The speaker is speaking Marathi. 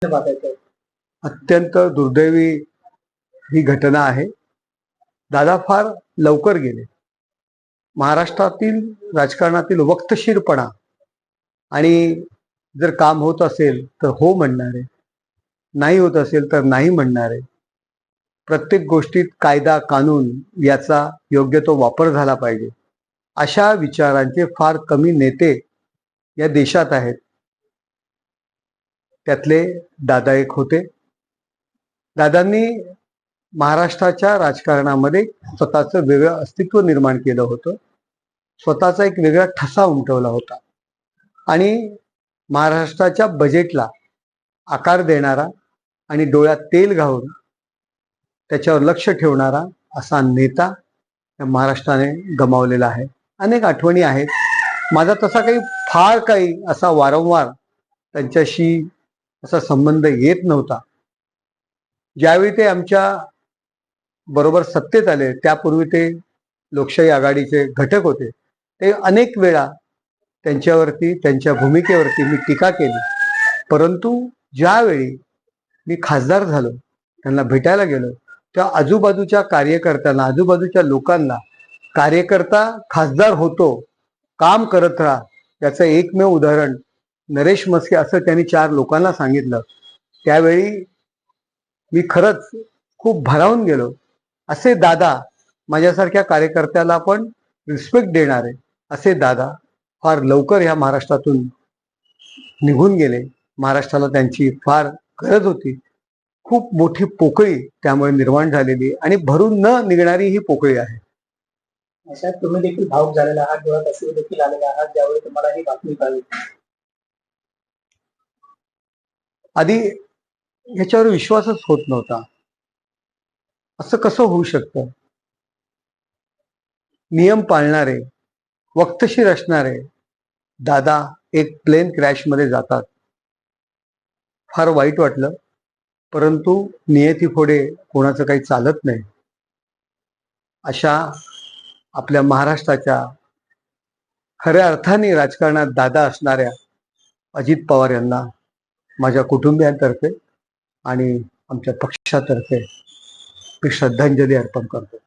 अत्यंत दुर्दैवी ही घटना आहे। दादा फार लवकर गेले। महाराष्ट्रातील राजकारणातील वक्तशीरपणा आणि जर काम होत असेल तर हो म्हणणारे, नाही होत असेल तर नाही म्हणणारे, प्रत्येक गोष्टीत कायदा कानून याचा योग्य तो वापर झाला पाहिजे अशा विचारांचे फार कमी नेते या देशात आहेत। त्यातले दादा एक होते। दादांनी महाराष्ट्राच्या राजकारणामध्ये स्वतःचं वेगळं अस्तित्व निर्माण केलं होतं। स्वतःचा एक वेगळा ठसा उमटवला होता आणि महाराष्ट्राच्या बजेटला आकार देणारा आणि डोळ्यात तेल घालून त्याच्यावर लक्ष ठेवणारा असा नेता महाराष्ट्राने गमावलेला आहे। अनेक आठवणी आहेत। माझा तसा काही असा वारंवार त्यांच्याशी असा संबंध येत नव्हता। ज्यावेळी ते आमच्या बरोबर सत्तेत आले त्यापूर्वी ते लोकशाही आघाडीचे घटक होते। ते अनेक वेळा त्यांच्यावरती, त्यांच्या भूमिकेवरती मी टीका केली, परंतु ज्यावेळी मी खासदार झालो, त्यांना भेटायला गेलो, त्या आजूबाजूच्या कार्यकर्त्यांना, आजूबाजूच्या लोकांना कार्यकर्ता खासदार होतो, काम करत राहा, याचं एकमेव उदाहरण नरेश मस्के असं त्यांनी 4 लोकांना सांगितलं। त्यावेळी मी खरंच खूप भारावून गेलो। असे दादा, माझ्यासारख्या कार्यकर्त्याला पण रिस्पेक्ट देणारे असे दादा फार लवकर ह्या महाराष्ट्रातून निघून गेले। महाराष्ट्राला त्यांची फार गरज होती। खूप मोठी पोकळी त्यामुळे निर्माण झालेली आणि भरून न निघणारी ही पोकळी आहे। अशा तुम्ही देखील भावुक झालेला आहात, डोळ्यात अश्रू देखील आलेले आहात ज्यावेळी तुम्हाला ही बातमी कळली। आधी ह्याच्यावर विश्वासच होत नव्हता। असं कसं होऊ शकतं? नियम पाळणारे, वक्तशीर असणारे दादा एक प्लेन क्रॅश मध्ये जातात। फार वाईट वाटलं, परंतु नियतीपुढे कोणाचं काही चालत नाही। अशा आपल्या महाराष्ट्राच्या खऱ्या अर्थाने राजकारणात दादा असणाऱ्या अजित पवार यांना माझ्या कुटुंबियांतर्फे आणि आमच्या पक्षातर्फे मी श्रद्धांजली अर्पण करतो।